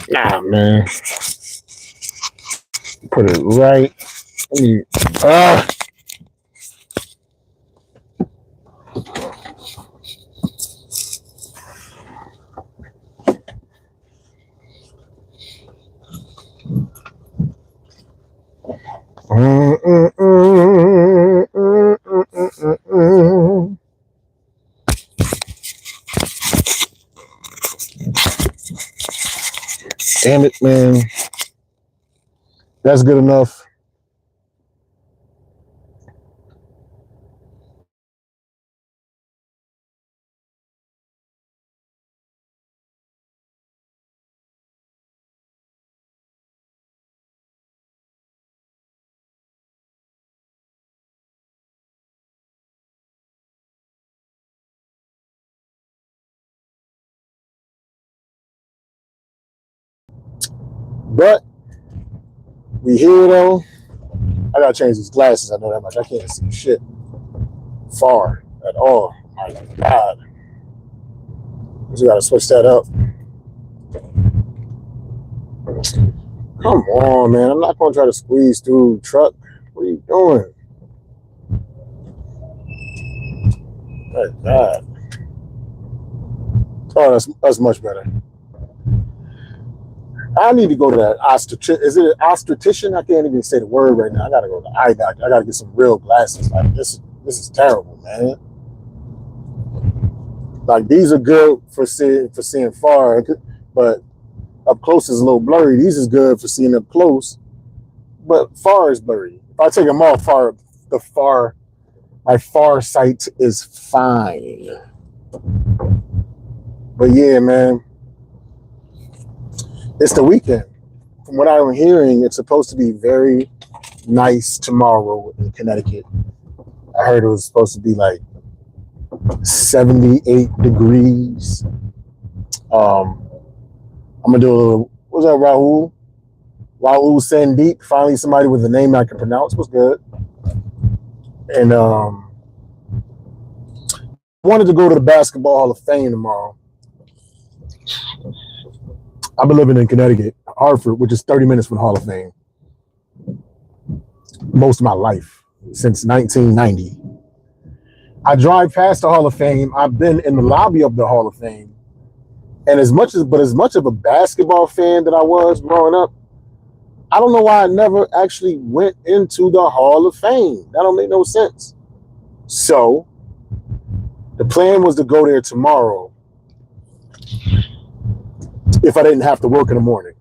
Nah, man. Put it right. Let me. Ah. Mm, mm, mm, mm, mm, mm, mm. Damn it, man. That's good enough. But we here though. I gotta change these glasses. I know that much. I can't see shit far at all. My God. We gotta switch that up. Come on, man. I'm not gonna try to squeeze through truck. What are you doing? Thank God. Oh, that's much better. I need to go to that obstetrician. Is it an obstetrician? I can't even say the word right now. I gotta go to the eye doctor. I gotta get some real glasses. Like this is terrible, man. Like these are good for seeing far, but up close is a little blurry. These is good for seeing up close, but far is blurry. If I take them off, my far sight is fine. But yeah, man, it's the weekend. From what I'm hearing, it's supposed to be very nice tomorrow in Connecticut. I heard it was supposed to be like 78 degrees. I'm gonna do a little. What's up, Rahul? Rahul Sandeep. Finally, somebody with a name I can pronounce. Was good. And wanted to go to the Basketball Hall of Fame tomorrow. I've been living in Connecticut, Hartford, which is 30 minutes from the Hall of Fame, most of my life, since 1990. I drive past the Hall of Fame. I've been in the lobby of the Hall of Fame. And as much of a basketball fan that I was growing up, I don't know why I never actually went into the Hall of Fame. That don't make no sense. So the plan was to go there tomorrow if I didn't have to work in the morning.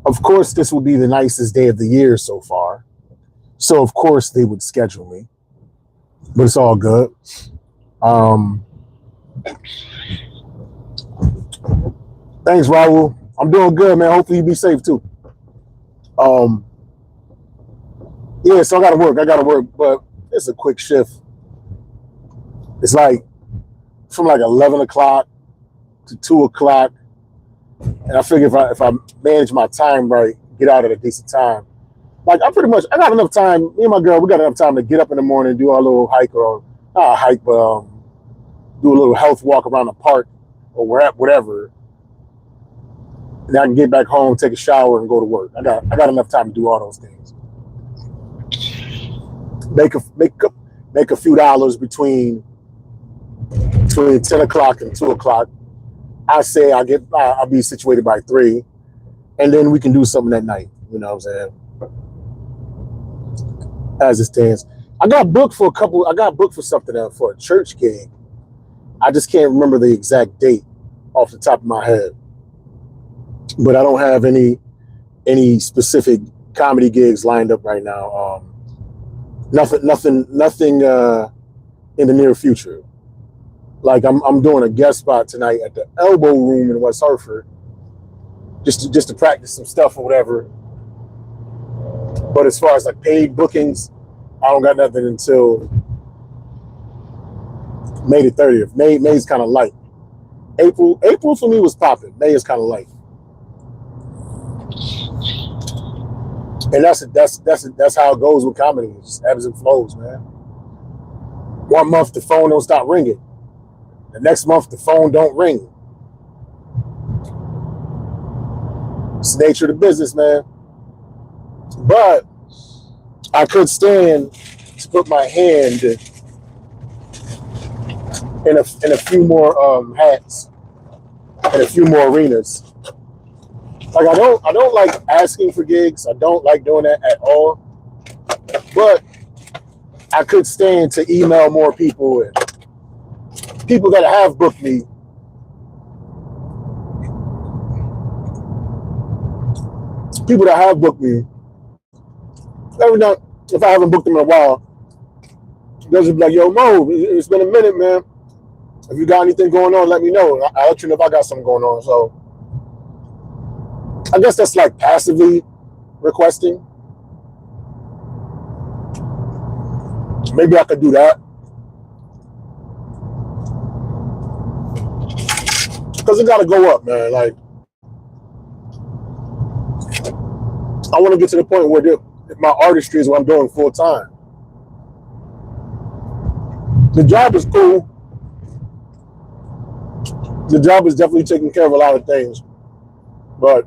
Of course, this would be the nicest day of the year so far. So, of course, they would schedule me. But it's all good. Thanks, Raul. I'm doing good, man. Hopefully you be safe, too. Yeah, so I gotta work, but it's a quick shift. It's like from like 11 o'clock to 2 o'clock. And I figure if I manage my time right, get out at a decent time. Like I got enough time. Me and my girl, we got enough time to get up in the morning, do our little hike or not a hike, but do a little health walk around the park or whatever. And I can get back home, take a shower, and go to work. I got enough time to do all those things. Make a few dollars between 10 o'clock and 2 o'clock. I say I'll be situated by 3, and then we can do something that night. You know what I'm saying? As it stands, I got booked for something for a church gig. I just can't remember the exact date off the top of my head. But I don't have any specific comedy gigs lined up right now. Nothing in the near future. Like I'm doing a guest spot tonight at the Elbow Room in West Hartford, just to practice some stuff or whatever. But as far as like paid bookings, I don't got nothing until May the 30th. May's kind of light. April for me was popping. May is kind of light. And that's how it goes with comedy. It just ebbs and flows, man. 1 month the phone don't stop ringing. The next month the phone don't ring. It's the nature of the business, man. But I could stand to put my hand in a few more hats and a few more arenas. Like I don't like asking for gigs. I don't like doing that at all. But I could stand to email more people and people that have booked me. People that have booked me. Every now, if I haven't booked them in a while, they'll just be like, "Yo, Mo, it's been a minute, man. If you got anything going on, let me know. I'll let you know if I got something going on." So I guess that's like passively requesting. Maybe I could do that. Because it got to go up, man. Like, I want to get to the point where my artistry is what I'm doing full time. The job is cool. The job is definitely taking care of a lot of things. But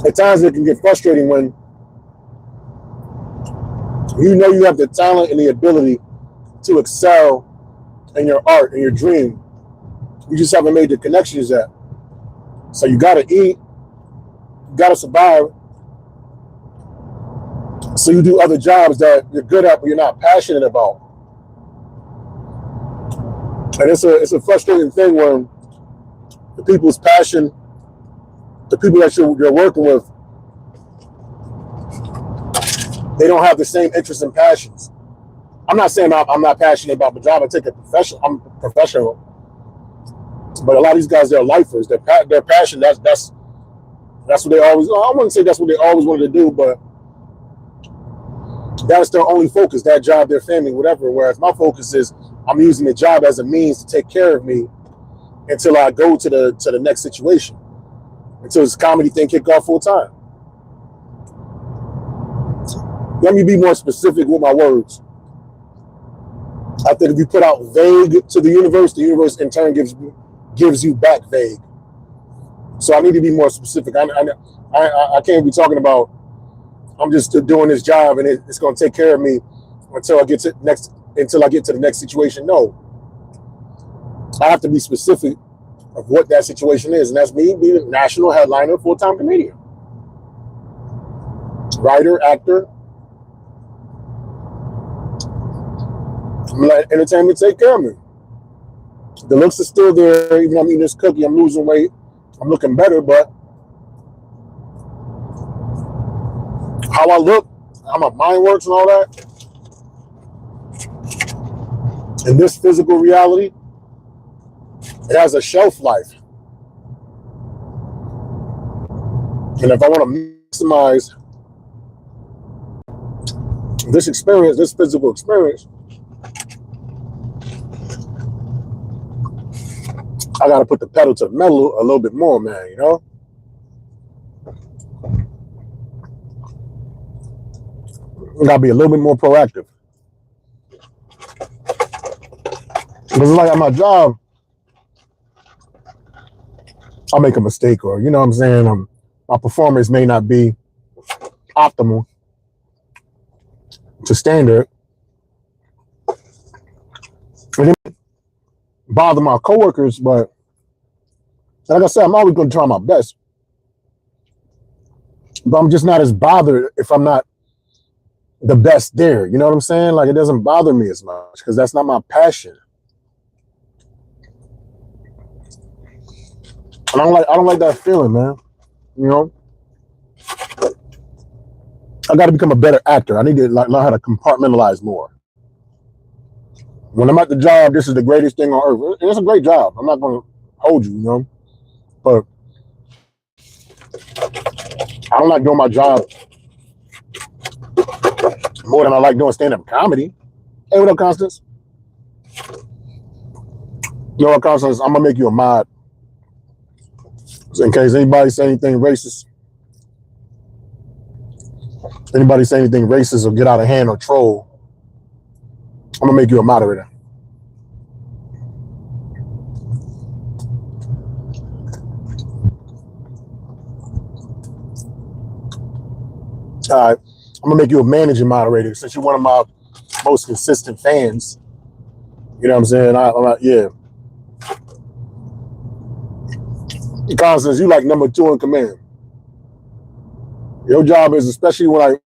at times it can get frustrating when you know you have the talent and the ability to excel in your art and your dream. You just haven't made the connections yet. So you gotta eat, you gotta survive. So you do other jobs that you're good at but you're not passionate about. And it's a frustrating thing when the people's passion, the people that you're working with, they don't have the same interests and passions. I'm not saying I'm not passionate about the job. I take it professional. I'm professional, but a lot of these guys, they're lifers. Their passion. That's what they always. I wouldn't say that's what they always wanted to do, but that's their only focus. That job, their family, whatever. Whereas my focus is I'm using the job as a means to take care of me until I go to the next situation, until this comedy thing kick off full time. Let me be more specific with my words. I think if you put out vague to the universe in turn gives you back vague. So I need to be more specific. I can't be talking about I'm just doing this job and it's going to take care of me until I get to the next situation. No, I have to be specific of what that situation is, and that's me being a national headliner, full-time comedian, writer, actor. I'm gonna let entertainment take care of me. The looks are still there. Even though I'm eating this cookie, I'm losing weight. I'm looking better, but how I look, how my mind works and all that, in this physical reality, it has a shelf life. And if I want to maximize this experience, this physical experience, I got to put the pedal to the metal a little bit more, man, you know? I got to be a little bit more proactive. Because it's like at my job, I'll make a mistake or, you know what I'm saying? My performance may not be optimal to standard. And it bother my coworkers, but like I said, I'm always going to try my best. But I'm just not as bothered if I'm not the best there. You know what I'm saying? Like, it doesn't bother me as much because that's not my passion. And I don't like that feeling, man. You know? I got to become a better actor. I need to learn how to compartmentalize more. When I'm at the job, this is the greatest thing on earth. And it's a great job. I'm not going to hold you, you know? But I don't like doing my job more than I like doing stand-up comedy. Hey, what up, Constance? You know what, Constance? I'm going to make you a mod. So in case anybody say anything racist. Anybody say anything racist or get out of hand or troll, I'm going to make you a moderator. All right, I'm gonna make you a managing moderator since you're one of my most consistent fans. You know what I'm saying? I'm like, yeah. Constance, you like number 2 in command. Your job is, especially when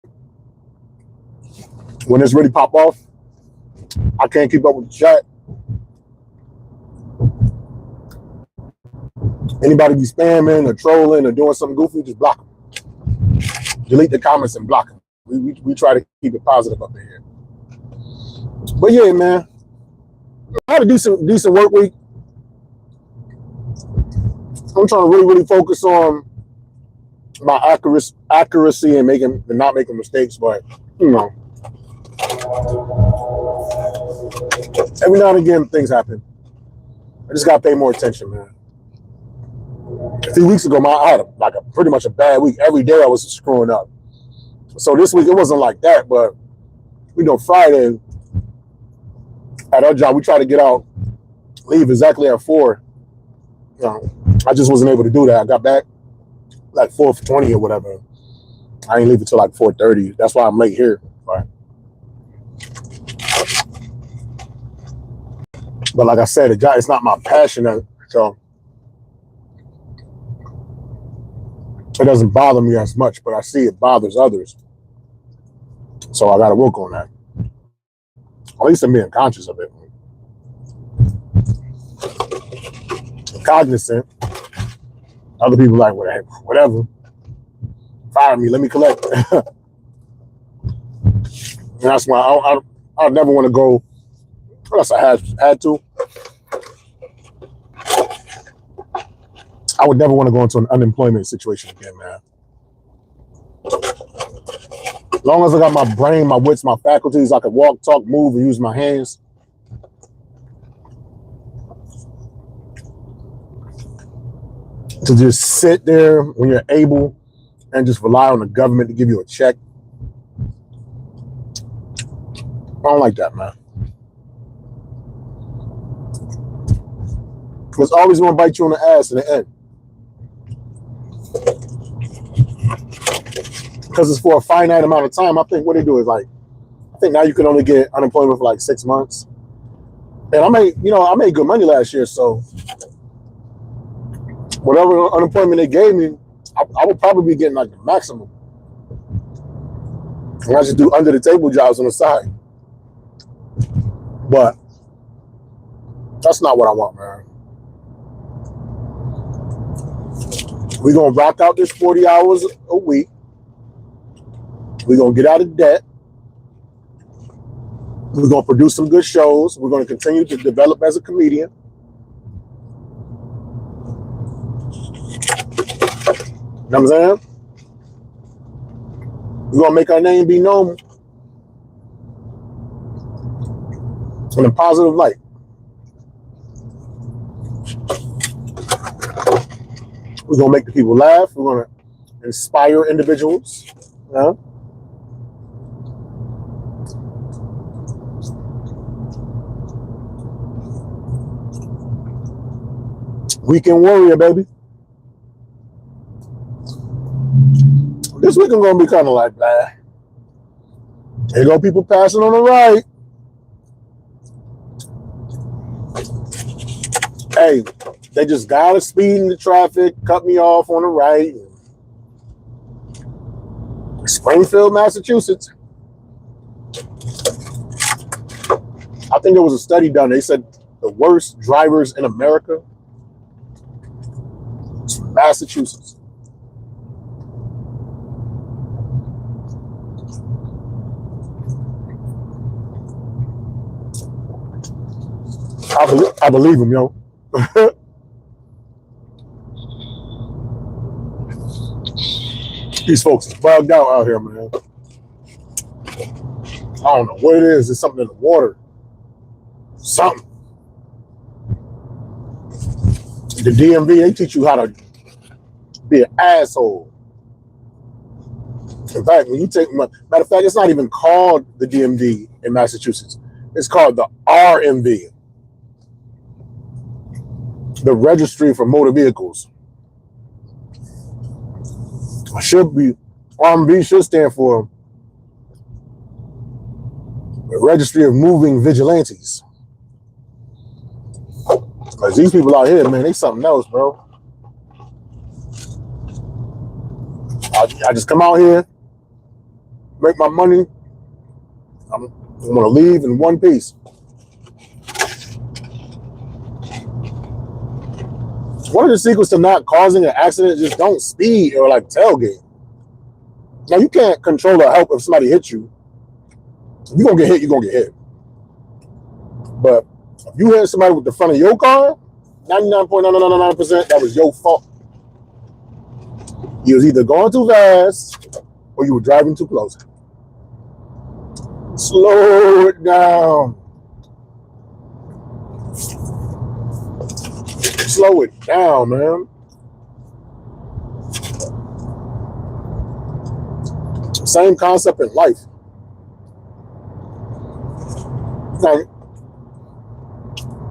it's really pop off, I can't keep up with the chat. Anybody be spamming or trolling or doing something goofy, just block them. Delete the comments and block them. We try to keep it positive up in here. But yeah, man, I had a decent work week. I'm trying to really focus on my accuracy and not making mistakes. But you know, every now and again things happen. I just gotta pay more attention, man. A few weeks ago, I had pretty much a bad week. Every day I was screwing up. So this week it wasn't like that, but Friday at our job we try to leave exactly at 4. I just wasn't able to do that. I got back like 4:20 or whatever. I didn't leave until like 4:30. That's why I'm late here. But like I said, it's not my passion, so it doesn't bother me as much. But I see it bothers others, so I got to work on that. At least I'm being conscious of it. I'm cognizant. Other people like, whatever. Fire me, let me collect. And that's why I never want to go, unless I had to. I would never want to go into an unemployment situation again, man. As long as I got my brain, my wits, my faculties, I could walk, talk, move, and use my hands. To just sit there when you're able and just rely on the government to give you a check. I don't like that, man. It's always going to bite you on the ass in the end. Because it's for a finite amount of time. I think what they do is I think now you can only get unemployment for like 6 months. And I made good money last year, so whatever unemployment they gave me, I would probably be getting like the maximum. And I just do under the table jobs on the side. But that's not what I want, man. We're going to rock out this 40 hours a week. We're going to get out of debt. We're going to produce some good shows. We're going to continue to develop as a comedian. You know what I'm saying? We're going to make our name be known in a positive light. We're going to make the people laugh. We're going to inspire individuals. You know? Weekend warrior, baby. This week I'm going to be kind of like, blah. Here go people passing on the right. Hey, they just got to speed in the traffic, cut me off on the right. Springfield, Massachusetts. I think there was a study done. They said the worst drivers in America is from Massachusetts. I believe him, yo. These folks is bugged out here, man. I don't know what it is. It's something in the water. Something. The DMV, they teach you how to be an asshole. In fact, when you take, matter of fact, it's not even called the DMV in Massachusetts. It's called the RMV. The Registry for Motor Vehicles. I should be RMV should stand for the Registry of Moving Vigilantes. Because these people out here, man, they something else, bro. I just come out here, make my money. I'm going to leave in one piece. One of the secrets to not causing an accident, just don't speed or like tailgate. Now, you can't control or help if somebody hits you. If you're going to get hit, you're going to get hit. But if you hit somebody with the front of your car, 99.999% that was your fault. You was either going too fast or you were driving too close. Slow it down. Slow it down, man. Same concept in life. Like,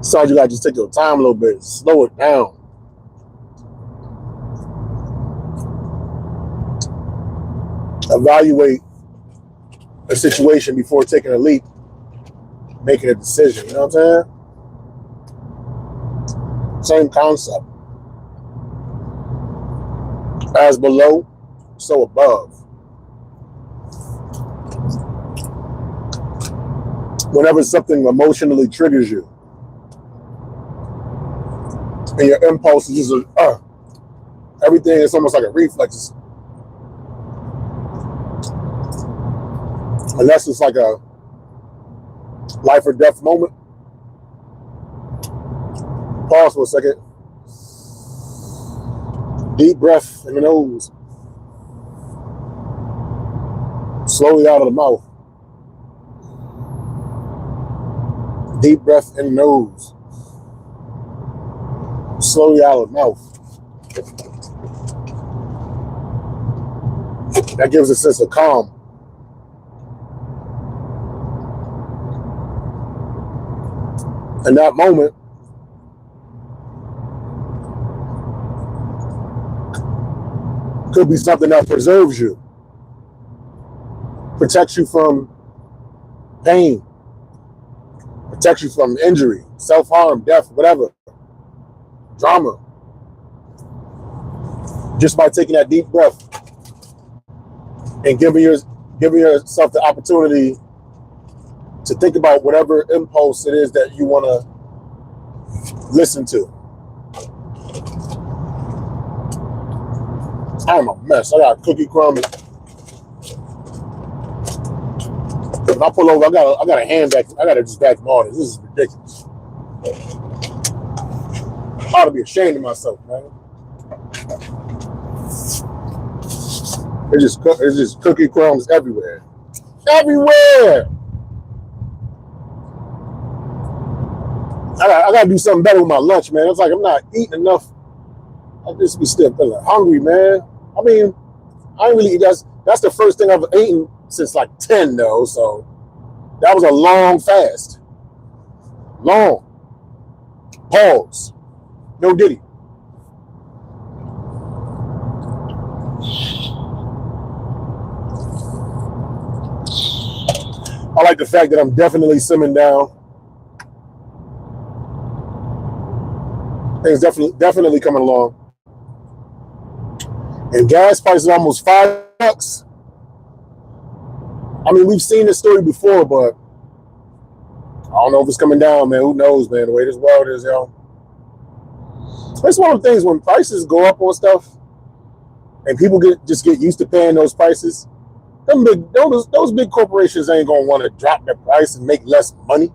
so you gotta just take your time a little bit, slow it down. Evaluate a situation before taking a leap, making a decision. You know what I'm saying? Same concept. As below, so above. Whenever something emotionally triggers you, and your impulse is just everything is almost like a reflex. Unless it's like a life or death moment. Pause for a second. Deep breath in the nose. Slowly out of the mouth. Deep breath in the nose. Slowly out of the mouth. That gives a sense of calm. In that moment, could be something that preserves you, protects you from pain, protects you from injury, self-harm, death, whatever, drama. Just by taking that deep breath and giving yourself the opportunity to think about whatever impulse it is that you want to listen to. I'm a mess. I got cookie crumbs. When I pull over, I got a hand back. I got to just back them all. This is ridiculous. I ought to be ashamed of myself, man. It's just cookie crumbs everywhere. Everywhere. I got to do something better with my lunch, man. It's like I'm not eating enough. I just be still feeling hungry, man. I mean, I ain't really eat. That's the first thing I've eaten since like 10, though. So that was a long fast. Long. Pause. No diddy. I like the fact that I'm definitely simming down. Things definitely coming along. And gas prices almost $5. I mean, we've seen this story before, but I don't know if it's coming down, man. Who knows, man? The way this world is, yo. It's one of the things when prices go up on stuff, and people just get used to paying those prices. Those big corporations ain't gonna want to drop their price and make less money.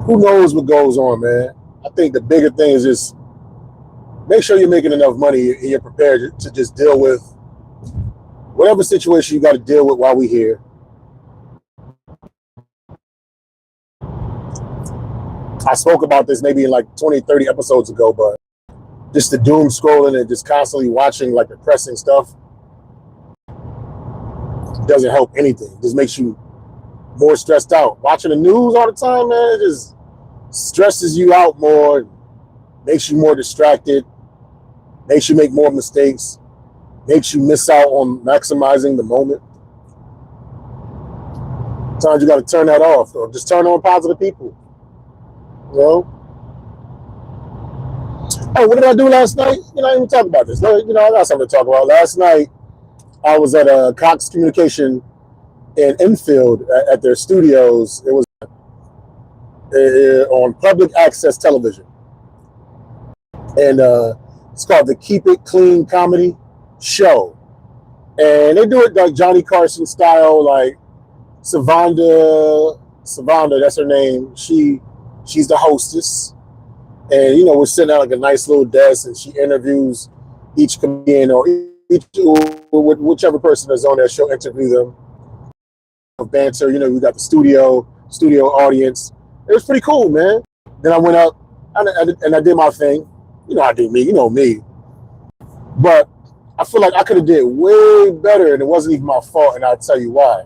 Who knows what goes on, man? I think the bigger thing is just make sure you're making enough money and you're prepared to just deal with whatever situation you got to deal with while we're here. I spoke about this maybe in like 20, 30 episodes ago, but just the doom scrolling and just constantly watching like depressing stuff doesn't help anything. It just makes you more stressed out. Watching the news all the time, man, it just stresses you out more, makes you more distracted. makes you make more mistakes, makes you miss out on maximizing the moment. Sometimes you got to turn that off, or just turn on positive people. You know. Oh, what did I do last night? I didn't even talk about this. I got something to talk about. Last night, I was at Cox Communication in Enfield at their studios. It was on public access television, and it's called the Keep It Clean Comedy Show, and they do it like Johnny Carson style, like Savanda, that's her name. She's the hostess, and we're sitting at like a nice little desk, and she interviews each comedian or whichever person is on that show. Interview them, banter. We got the studio audience. It was pretty cool, man. Then I went up and I did my thing. I do me. Me. But I feel like I could have did way better, and it wasn't even my fault, and I'll tell you why.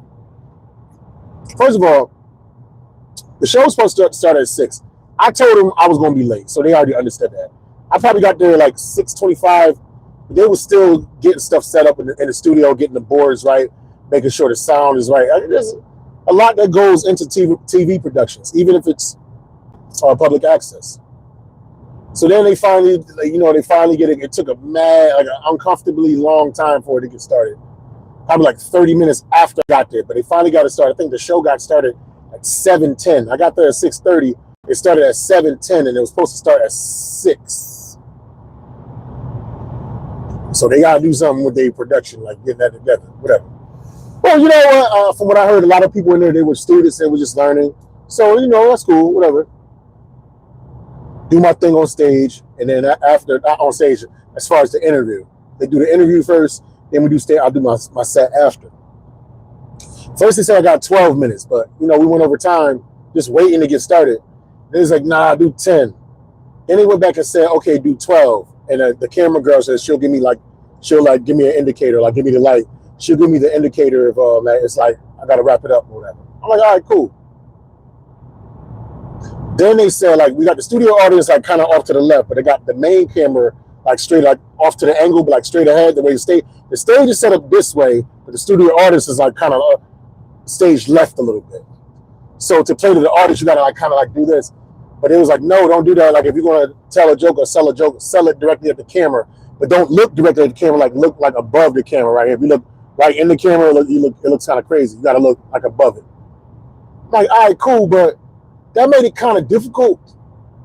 First of all, the show was supposed to start at 6. I told them I was going to be late, so they already understood that. I probably got there like 6:25. They were still getting stuff set up in the studio, getting the boards right, making sure the sound is right. There's a lot that goes into TV productions, even if it's public access. So then they finally get it. It took an uncomfortably long time for it to get started. Probably like 30 minutes after I got there, but they finally got it started. I think the show got started at 7:10. I got there at 6:30. It started at 7:10, and it was supposed to start at 6. So they gotta do something with their production, like getting that together, whatever. Well, you know what? From what I heard, a lot of people in there, they were students. They were just learning. So that's cool, whatever. Do my thing on stage, and then after, not on stage, as far as the interview, they do the interview first, then we do stage. I'll do my set after. First they said I got 12 minutes, but we went over time, just waiting to get started. They was like, nah, do 10. Then they went back and said, okay, do 12. And the camera girl says she'll give me give me an indicator, like give me the light. She'll give me the indicator of that it's like I gotta wrap it up or whatever. I'm like, all right, cool. Then they said, like, we got the studio audience like kind of off to the left, but they got the main camera like straight, like off to the angle, but like straight ahead. The way the stage is set up this way, but the studio audience is like kind of stage left a little bit. So to play to the audience, you gotta like kind of like do this. But it was like, no, don't do that. Like if you're gonna tell a joke or sell a joke, sell it directly at the camera, but don't look directly at the camera. Like look like above the camera, right? If you look right in the camera, it looks kind of crazy. You gotta look like above it. I'm like, all right, cool, but that made it kind of difficult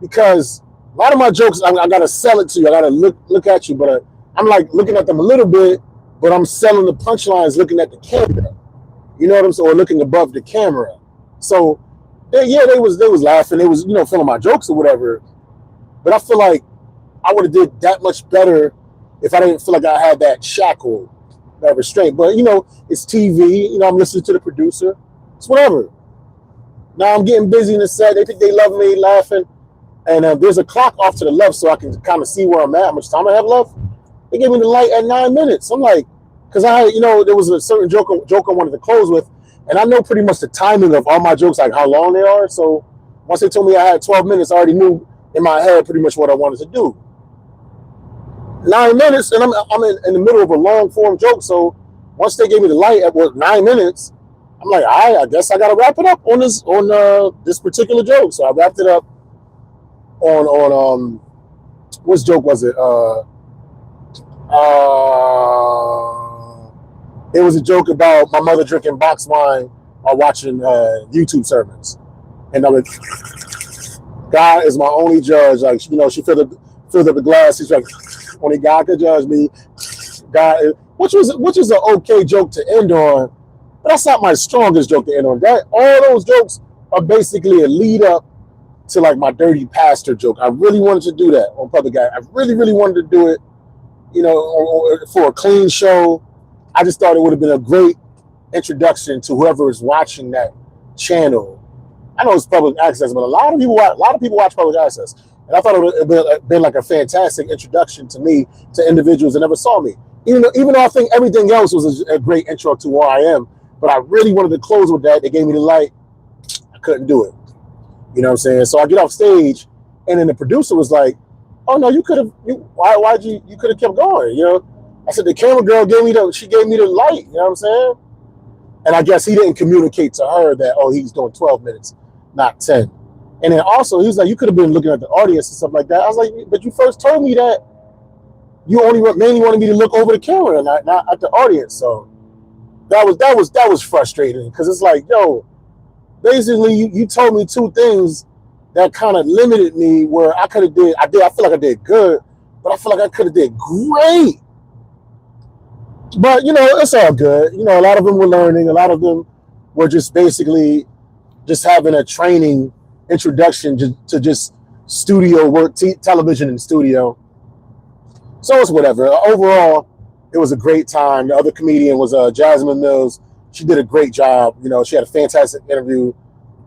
because a lot of my jokes, I gotta sell it to you. I gotta look at you, but I'm like looking at them a little bit, but I'm selling the punchlines looking at the camera. You know what I'm saying? Or looking above the camera. So they was laughing. They was feeling my jokes or whatever. But I feel like I would have did that much better if I didn't feel like I had that shackle, that restraint. But it's TV. I'm listening to the producer. It's whatever. Now I'm getting busy in the set. They think they love me, laughing. And there's a clock off to the left so I can kind of see where I'm at, how much time I have left. They gave me the light at 9 minutes. I'm like, because there was a certain joke I wanted to close with, and I know pretty much the timing of all my jokes, like how long they are. So once they told me I had 12 minutes, I already knew in my head pretty much what I wanted to do. 9 minutes, and I'm in the middle of a long form joke. So once they gave me the light at 9 minutes, I'm like, I guess I gotta wrap it up on this particular joke. So I wrapped it up on which joke was it? It was a joke about my mother drinking box wine while watching YouTube sermons, and I'm like, God is my only judge. Like she filled up the glass. She's like, only God could judge me. God, which is an okay joke to end on. But that's not my strongest joke to end on. That all those jokes are basically a lead up to like my dirty pastor joke. I really wanted to do that on Public Guy. I really, really wanted to do it, for a clean show. I just thought it would have been a great introduction to whoever is watching that channel. I know it's public access, but a lot of people watch public access, and I thought it would have been like a fantastic introduction to me to individuals that never saw me. Even though I think everything else was a great intro to where I am. But I really wanted to close with that. They gave me the light. I couldn't do it. You know what I'm saying? So I get off stage, and then the producer was like, oh no, you could have. Why'd you could have kept going? You know, I said the camera girl she gave me the light. You know what I'm saying? And I guess he didn't communicate to her that, oh, he's doing 12 minutes, not 10. And then also he was like, you could have been looking at the audience and stuff like that. I was like, but you first told me that you only mainly wanted me to look over the camera and not at the audience. So that was frustrating because it's like, yo, basically you told me two things that kind of limited me where I could have I feel like I did good, but I feel like I could have did great. But you know, it's all good. You know, a lot of them were learning. A lot of them were just basically just having a training introduction to just studio work, television and studio. So it's whatever. Overall, it was a great time. The other comedian was Jasmine Mills. She did a great job. You know, she had a fantastic interview.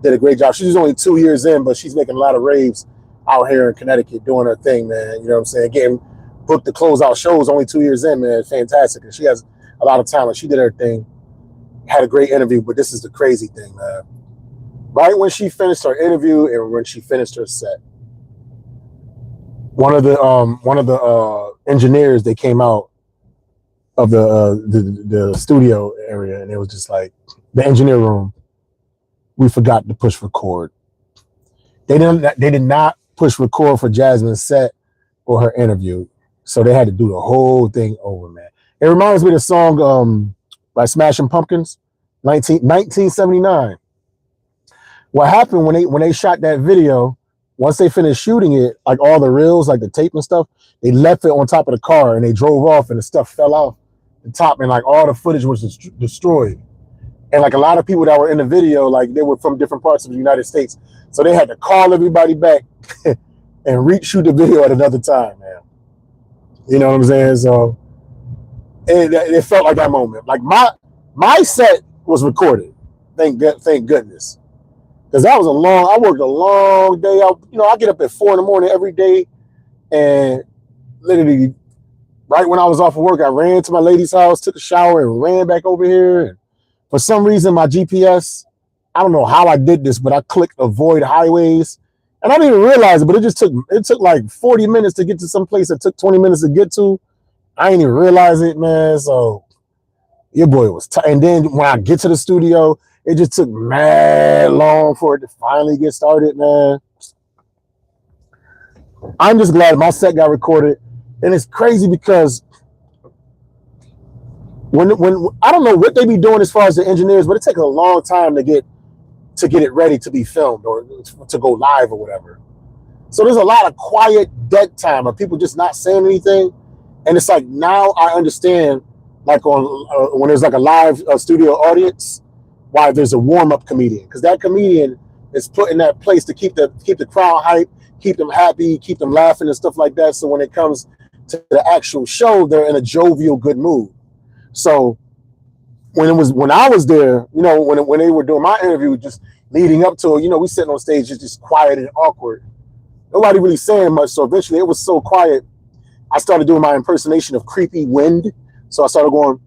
Did a great job. She's only 2 years in, but she's making a lot of raves out here in Connecticut doing her thing, man. You know what I'm saying? Getting booked to close out shows only 2 years in, man. Fantastic. And she has a lot of talent. She did her thing. Had a great interview, but this is the crazy thing, man. Right when she finished her interview and when she finished her set, one of the engineers, they came out of the studio area, and it was just like the engineer room. We forgot to push record. They did not push record for Jasmine's set or her interview, so they had to do the whole thing over, man. It reminds me of the song by Smashing Pumpkins, 1979. What happened when they shot that video? Once they finished shooting it, like all the reels, like the tape and stuff, they left it on top of the car and they drove off, and the stuff fell off the top, and like all the footage was destroyed. And like a lot of people that were in the video, like they were from different parts of the United States, so they had to call everybody back and reshoot the video at another time, man. You know what I'm saying? So it felt like that moment. Like my set was recorded. Thank goodness. Because I worked a long day out. You know, I get up at 4 a.m. every day, and literally right when I was off of work, I ran to my lady's house, took a shower, and ran back over here. And for some reason, my GPS, I don't know how I did this, but I clicked avoid highways, and I didn't even realize it, but it took like 40 minutes to get to some place that took 20 minutes to get to. I didn't even realize it, man. So your boy was tight. And then when I get to the studio, it just took mad long for it to finally get started, man. I'm just glad my set got recorded. And it's crazy because when I don't know what they be doing as far as the engineers, but it takes a long time to get it ready to be filmed or to go live or whatever. So there's a lot of quiet dead time of people just not saying anything. And it's like, now I understand, like when there's like a live studio audience, why there's a warm-up comedian, because that comedian is put in that place to keep the crowd hype, keep them happy, keep them laughing and stuff like that. So when it comes to the actual show, they're in a jovial, good mood. So when I was there, you know, when they were doing my interview, just leading up to it, you know, we sitting on stage just quiet and awkward, nobody really saying much. So eventually, it was so quiet, I started doing my impersonation of creepy wind. So I started going.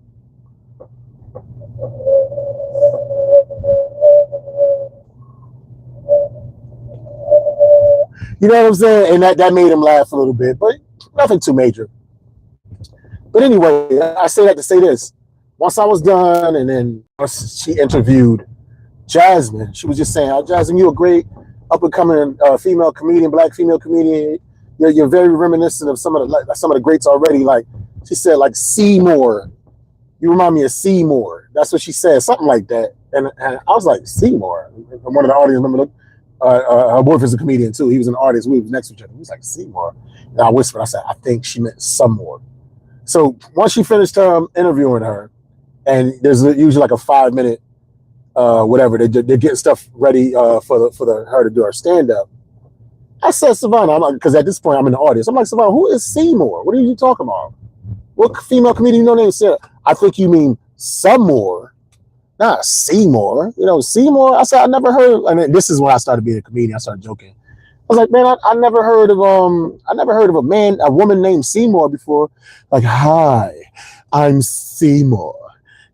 You know what I'm saying? And that made him laugh a little bit, but nothing too major. But anyway, I say that to say this. Once I was done, and then she interviewed Jasmine, she was just saying, oh, Jasmine, you're a great up-and-coming female comedian, black female comedian. You're very reminiscent of some of the greats already. Like she said, like Seymour. You remind me of Seymour. That's what she said, something like that. And I was like, Seymour. And one of the audience members, her boyfriend's a comedian too. He was an artist. We was next to each other. He was like, Seymour. And I whispered, I said, I think she meant some more. So once she finished interviewing her, and there's usually like a 5-minute whatever, they're getting stuff ready for her to do her stand-up. I said, Savannah, because at this point I'm in the audience. I'm like, Savannah, who is Seymour? What are you talking about? What female comedian you know named Sarah? I think you mean some more, not Seymour. You know, Seymour. I said, I never heard. And this is when I started being a comedian. I started joking. I was like, man, I never heard of a woman named Seymour before. Like, hi, I'm Seymour.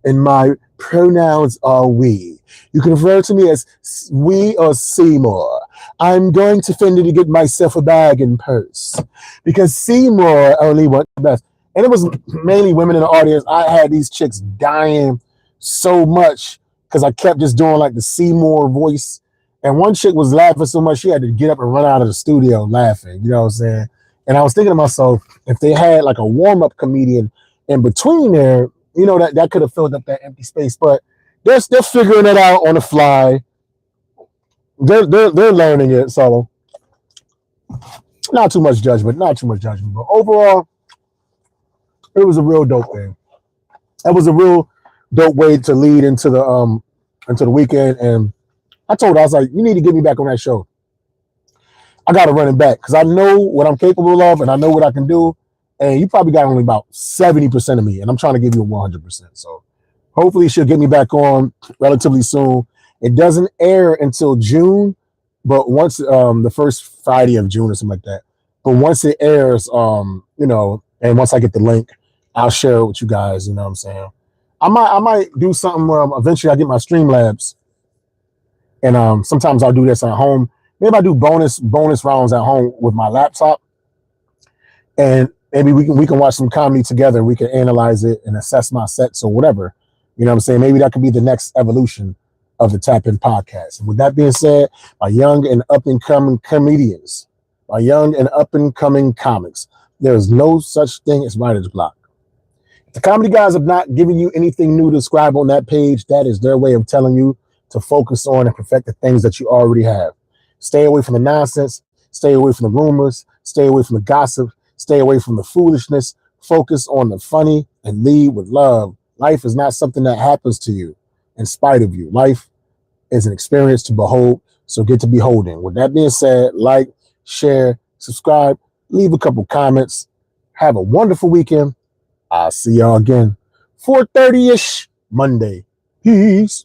and my pronouns are we. You can refer to me as we or Seymour. I'm going to Fendi to get myself a bag and purse because Seymour only wants the best. And it was mainly women in the audience. I had these chicks dying so much because I kept just doing like the Seymour voice. And one chick was laughing so much she had to get up and run out of the studio laughing. You know what I'm saying? And I was thinking to myself, if they had like a warm-up comedian in between there, you know, that could have filled up that empty space. But they're figuring it out on the fly. They're learning it. So not too much judgment. But overall, it was a real dope thing. It was a real dope way to lead into the weekend. And I told her, I was like, you need to get me back on that show. I got to run it back because I know what I'm capable of and I know what I can do. And you probably got only about 70% of me, and I'm trying to give you a 100%. So hopefully she'll get me back on relatively soon. It doesn't air until June, but once the first Friday of June or something like that. But once it airs, you know, and once I get the link, I'll share it with you guys. You know what I'm saying? I might do something. Eventually, I get my Streamlabs, and sometimes I'll do this at home. Maybe I do bonus rounds at home with my laptop, and maybe we can watch some comedy together. We can analyze it and assess my sets or whatever. You know what I'm saying? Maybe that could be the next evolution of the Tap In podcast. And with that being said, my young and up and coming comedians, my young and up and coming comics, there is no such thing as writer's block. If the comedy guys have not given you anything new to describe on that page, that is their way of telling you to focus on and perfect the things that you already have. Stay away from the nonsense. Stay away from the rumors. Stay away from the gossip. Stay away from the foolishness. Focus on the funny and lead with love. Life is not something that happens to you in spite of you. Life is an experience to behold, so get to beholding. With that being said, like, share, subscribe, leave a couple comments. Have a wonderful weekend. I'll see y'all again 4:30-ish Monday. Peace.